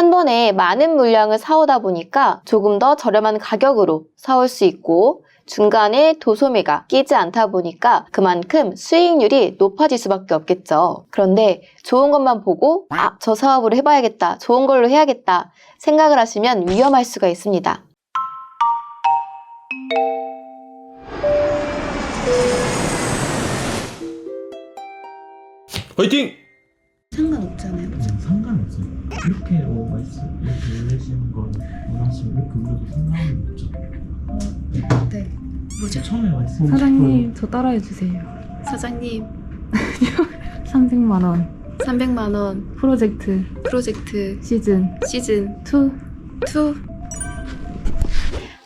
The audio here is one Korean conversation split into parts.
한 번에 많은 물량을 사오다 보니까 조금 더 저렴한 가격으로 사올 수 있고 중간에 도소매가 끼지 않다 보니까 그만큼 수익률이 높아질 수밖에 없겠죠. 그런데 좋은 것만 보고 저 사업으로 해봐야겠다, 좋은 걸로 해야겠다 생각을 하시면 위험할 수가 있습니다. 화이팅! 상관없잖아요. 상관없어요. 이렇게 올리시는 건 원하시면 이렇게 올려도 상관은 없죠. 네. 뭐죠? 처음에 말씀 사장님 저 따라해 주세요. 사장님 300만 원 300만 원 프로젝트 시즌 시즌 2.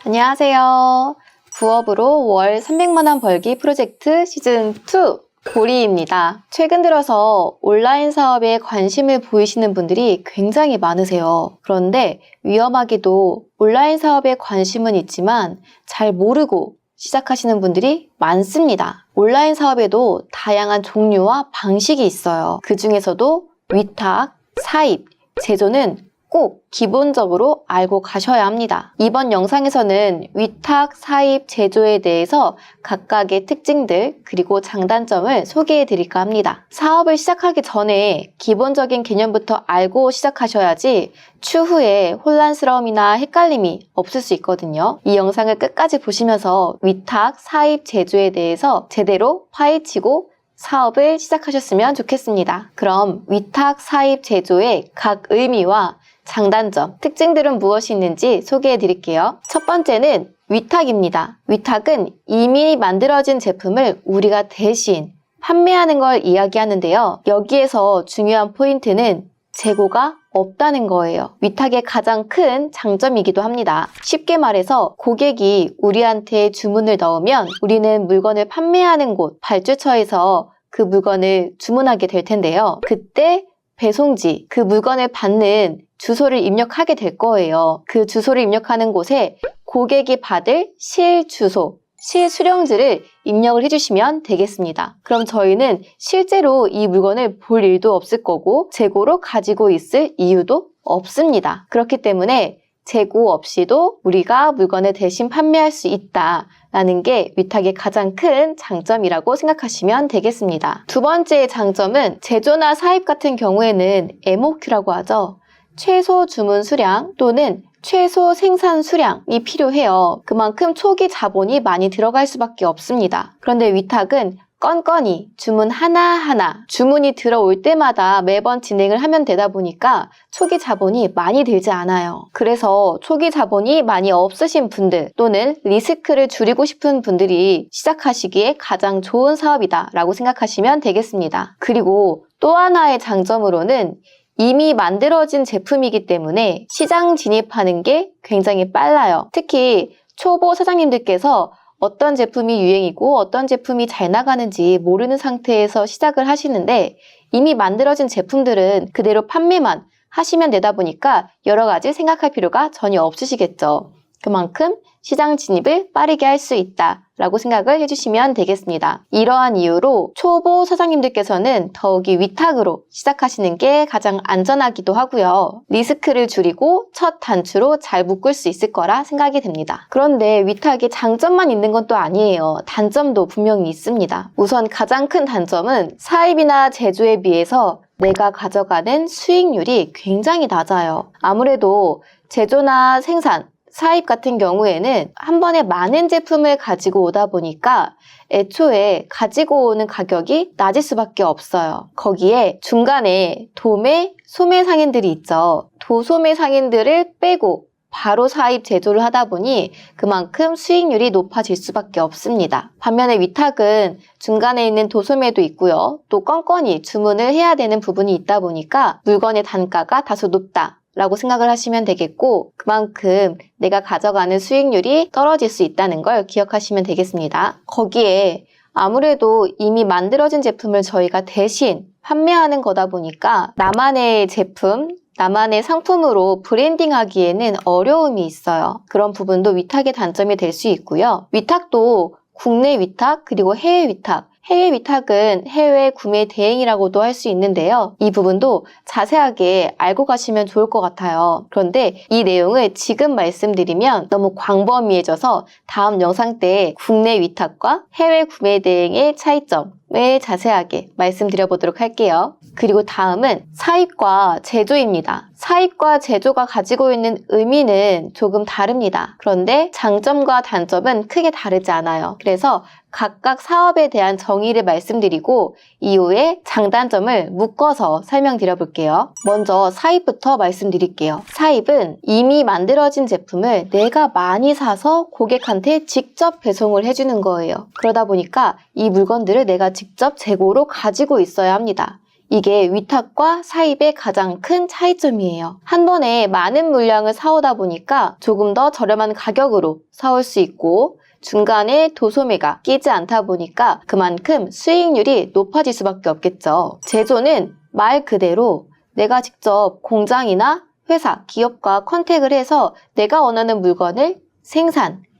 안녕하세요. 부업으로 월 300만 원 벌기 프로젝트 시즌 2 보리입니다. 최근 들어서 온라인 사업에 관심을 보이시는 분들이 굉장히 많으세요. 그런데 위험하게도 온라인 사업에 관심은 있지만 잘 모르고 시작하시는 분들이 많습니다. 온라인 사업에도 다양한 종류와 방식이 있어요. 그 중에서도 위탁, 사입, 제조는 꼭 기본적으로 알고 가셔야 합니다. 이번 영상에서는 위탁, 사입, 제조에 대해서 각각의 특징들 그리고 장단점을 소개해 드릴까 합니다. 사업을 시작하기 전에 기본적인 개념부터 알고 시작하셔야지 추후에 혼란스러움이나 헷갈림이 없을 수 있거든요. 이 영상을 끝까지 보시면서 위탁, 사입, 제조에 대해서 제대로 파헤치고 사업을 시작하셨으면 좋겠습니다. 그럼 위탁, 사입, 제조의 각 의미와 장단점, 특징들은 무엇이 있는지 소개해 드릴게요. 첫 번째는 위탁입니다. 위탁은 이미 만들어진 제품을 우리가 대신 판매하는 걸 이야기하는데요. 여기에서 중요한 포인트는 재고가 없다는 거예요. 위탁의 가장 큰 장점이기도 합니다. 쉽게 말해서 고객이 우리한테 주문을 넣으면 우리는 물건을 판매하는 곳, 발주처에서 그 물건을 주문하게 될 텐데요. 그때 배송지, 그 물건을 받는 주소를 입력하게 될 거예요. 그 주소를 입력하는 곳에 고객이 받을 실주소, 실수령지를 입력을 해주시면 되겠습니다. 그럼 저희는 실제로 이 물건을 볼 일도 없을 거고 재고로 가지고 있을 이유도 없습니다. 그렇기 때문에 재고 없이도 우리가 물건을 대신 판매할 수 있다라는 게 위탁의 가장 큰 장점이라고 생각하시면 되겠습니다. 두 번째 장점은 제조나 사입 같은 경우에는 MOQ라고 하죠. 최소 주문 수량 또는 최소 생산 수량이 필요해요. 그만큼 초기 자본이 많이 들어갈 수밖에 없습니다. 그런데 위탁은 건건이 주문 하나하나 주문이 들어올 때마다 매번 진행을 하면 되다 보니까 초기 자본이 많이 들지 않아요. 그래서 초기 자본이 많이 없으신 분들 또는 리스크를 줄이고 싶은 분들이 시작하시기에 가장 좋은 사업이다라고 생각하시면 되겠습니다. 그리고 또 하나의 장점으로는 이미 만들어진 제품이기 때문에 시장 진입하는 게 굉장히 빨라요. 특히 초보 사장님들께서 어떤 제품이 유행이고 어떤 제품이 잘 나가는지 모르는 상태에서 시작을 하시는데 이미 만들어진 제품들은 그대로 판매만 하시면 되다 보니까 여러 가지 생각할 필요가 전혀 없으시겠죠. 그만큼 시장 진입을 빠르게 할 수 있다라고 생각을 해주시면 되겠습니다. 이러한 이유로 초보 사장님들께서는 더욱이 위탁으로 시작하시는 게 가장 안전하기도 하고요. 리스크를 줄이고 첫 단추로 잘 묶을 수 있을 거라 생각이 됩니다. 그런데 위탁이 장점만 있는 건 또 아니에요. 단점도 분명히 있습니다. 우선 가장 큰 단점은 사입이나 제조에 비해서 내가 가져가는 수익률이 굉장히 낮아요. 아무래도 제조나 생산, 사입 같은 경우에는 한 번에 많은 제품을 가지고 오다 보니까 애초에 가지고 오는 가격이 낮을 수밖에 없어요. 거기에 중간에 도매, 소매 상인들이 있죠. 도소매 상인들을 빼고 바로 사입 제조를 하다 보니 그만큼 수익률이 높아질 수밖에 없습니다. 반면에 위탁은 중간에 있는 도소매도 있고요. 또 건건이 주문을 해야 되는 부분이 있다 보니까 물건의 단가가 다소 높다 라고 생각을 하시면 되겠고 그만큼 내가 가져가는 수익률이 떨어질 수 있다는 걸 기억하시면 되겠습니다. 거기에 아무래도 이미 만들어진 제품을 저희가 대신 판매하는 거다 보니까 나만의 제품, 나만의 상품으로 브랜딩하기에는 어려움이 있어요. 그런 부분도 위탁의 단점이 될 수 있고요. 위탁도 국내 위탁 그리고 해외 위탁 해외 위탁은 해외 구매 대행이라고도 할 수 있는데요. 이 부분도 자세하게 알고 가시면 좋을 것 같아요. 그런데 이 내용을 지금 말씀드리면 너무 광범위해져서 다음 영상 때 국내 위탁과 해외 구매 대행의 차이점을 자세하게 말씀드려보도록 할게요. 그리고 다음은 사입과 제조입니다. 사입과 제조가 가지고 있는 의미는 조금 다릅니다. 그런데 장점과 단점은 크게 다르지 않아요. 그래서 각각 사업에 대한 정의를 말씀드리고 이후에 장단점을 묶어서 설명드려 볼게요. 먼저 사입부터 말씀드릴게요. 사입은 이미 만들어진 제품을 내가 많이 사서 고객한테 직접 배송을 해주는 거예요. 그러다 보니까 이 물건들을 내가 직접 재고로 가지고 있어야 합니다. 이게 위탁과 사입의 가장 큰 차이점이에요. 한 번에 많은 물량을 사오다 보니까 조금 더 저렴한 가격으로 사올 수 있고 중간에 도소매가 끼지 않다 보니까 그만큼 수익률이 높아질 수밖에 없겠죠. 제조는 말 그대로 내가 직접 공장이나 회사, 기업과 컨택을 해서 내가 원하는 물건을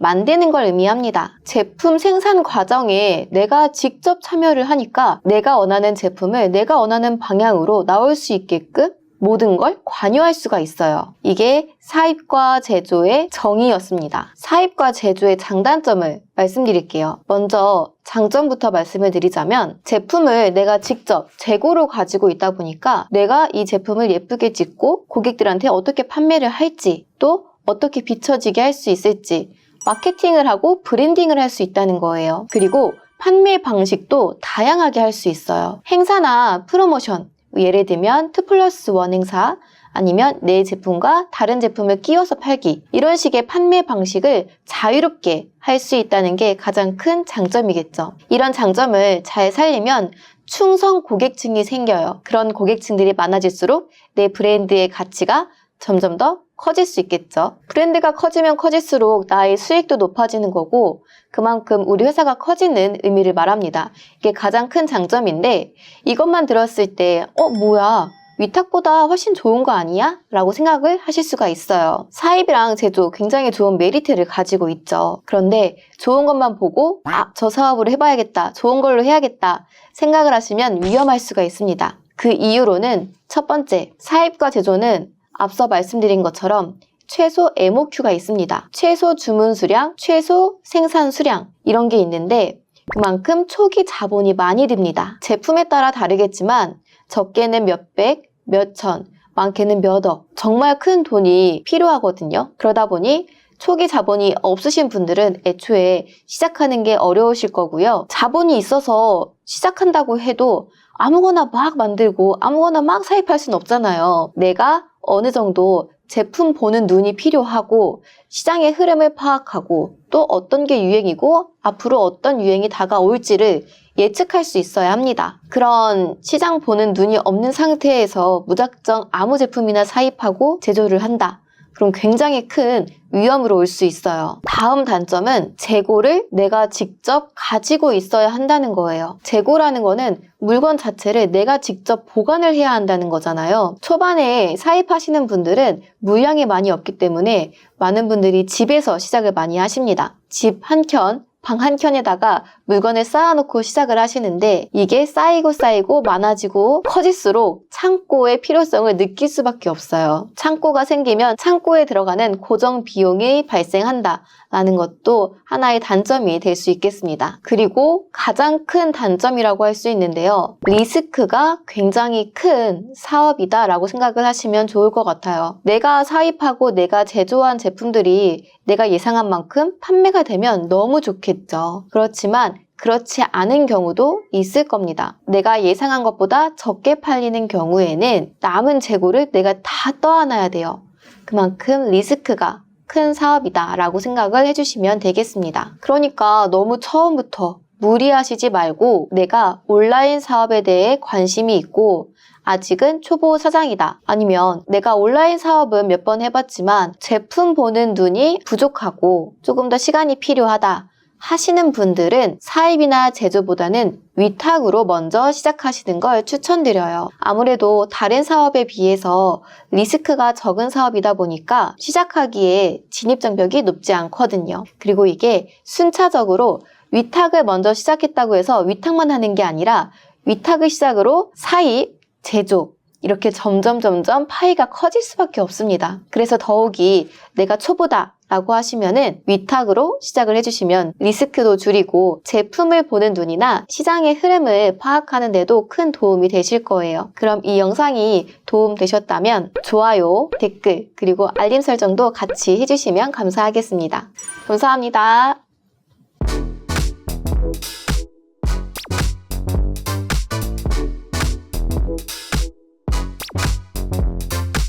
만드는 걸 의미합니다. 제품 생산 과정에 내가 직접 참여를 하니까 내가 원하는 제품을 내가 원하는 방향으로 나올 수 있게끔 모든 걸 관여할 수가 있어요. 이게 사입과 제조의 정의였습니다. 사입과 제조의 장단점을 말씀드릴게요. 먼저 장점부터 말씀을 드리자면 제품을 내가 직접 재고로 가지고 있다 보니까 내가 이 제품을 예쁘게 찍고 고객들한테 어떻게 판매를 할지 또 어떻게 비춰지게 할 수 있을지 마케팅을 하고 브랜딩을 할 수 있다는 거예요. 그리고 판매 방식도 다양하게 할 수 있어요. 행사나 프로모션, 예를 들면 2+1 행사, 아니면 내 제품과 다른 제품을 끼워서 팔기 이런 식의 판매 방식을 자유롭게 할 수 있다는 게 가장 큰 장점이겠죠. 이런 장점을 잘 살리면 충성 고객층이 생겨요. 그런 고객층들이 많아질수록 내 브랜드의 가치가 점점 더 커질 수 있겠죠. 브랜드가 커지면 커질수록 나의 수익도 높아지는 거고 그만큼 우리 회사가 커지는 의미를 말합니다. 이게 가장 큰 장점인데 이것만 들었을 때 뭐야 위탁보다 훨씬 좋은 거 아니야? 라고 생각을 하실 수가 있어요. 사입이랑 제조 굉장히 좋은 메리트를 가지고 있죠. 그런데 좋은 것만 보고 저 사업으로 해봐야겠다, 좋은 걸로 해야겠다 생각을 하시면 위험할 수가 있습니다. 그 이유로는 첫 번째, 사입과 제조는 앞서 말씀드린 것처럼 최소 MOQ가 있습니다. 최소 주문 수량, 최소 생산 수량 이런 게 있는데 그만큼 초기 자본이 많이 듭니다. 제품에 따라 다르겠지만 적게는 몇백, 몇천, 많게는 몇억 정말 큰 돈이 필요하거든요. 그러다 보니 초기 자본이 없으신 분들은 애초에 시작하는 게 어려우실 거고요. 자본이 있어서 시작한다고 해도 아무거나 막 만들고 아무거나 막 사입할 수는 없잖아요. 내가 어느 정도 제품 보는 눈이 필요하고 시장의 흐름을 파악하고 또 어떤 게 유행이고 앞으로 어떤 유행이 다가올지를 예측할 수 있어야 합니다. 그런 시장 보는 눈이 없는 상태에서 무작정 아무 제품이나 사입하고 제조를 한다. 그럼 굉장히 큰 위험으로 올 수 있어요. 다음 단점은 재고를 내가 직접 가지고 있어야 한다는 거예요. 재고라는 거는 물건 자체를 내가 직접 보관을 해야 한다는 거잖아요. 초반에 사입하시는 분들은 물량이 많이 없기 때문에 많은 분들이 집에서 시작을 많이 하십니다. 집 한 켠, 방 한 켠에다가 물건을 쌓아놓고 시작을 하시는데 이게 쌓이고 많아지고 커질수록 창고의 필요성을 느낄 수밖에 없어요. 창고가 생기면 창고에 들어가는 고정 비용이 발생한다 라는 것도 하나의 단점이 될 수 있겠습니다. 그리고 가장 큰 단점이라고 할 수 있는데요. 리스크가 굉장히 큰 사업이다 라고 생각을 하시면 좋을 것 같아요. 내가 사입하고 내가 제조한 제품들이 내가 예상한 만큼 판매가 되면 너무 좋겠죠. 그렇지만 그렇지 않은 경우도 있을 겁니다. 내가 예상한 것보다 적게 팔리는 경우에는 남은 재고를 내가 다 떠안아야 돼요. 그만큼 리스크가 큰 사업이다 라고 생각을 해주시면 되겠습니다. 그러니까 너무 처음부터 무리하시지 말고 내가 온라인 사업에 대해 관심이 있고 아직은 초보 사장이다. 아니면 내가 온라인 사업은 몇 번 해봤지만 제품 보는 눈이 부족하고 조금 더 시간이 필요하다 하시는 분들은 사입이나 제조보다는 위탁으로 먼저 시작하시는 걸 추천드려요. 아무래도 다른 사업에 비해서 리스크가 적은 사업이다 보니까 시작하기에 진입장벽이 높지 않거든요. 그리고 이게 순차적으로 위탁을 먼저 시작했다고 해서 위탁만 하는 게 아니라 위탁을 시작으로 사입, 제조 이렇게 점점 파이가 커질 수밖에 없습니다. 그래서 더욱이 내가 초보다 라고 하시면은 위탁으로 시작을 해주시면 리스크도 줄이고 제품을 보는 눈이나 시장의 흐름을 파악하는 데도 큰 도움이 되실 거예요. 그럼 이 영상이 도움되셨다면 좋아요, 댓글, 그리고 알림 설정도 같이 해주시면 감사하겠습니다. 감사합니다.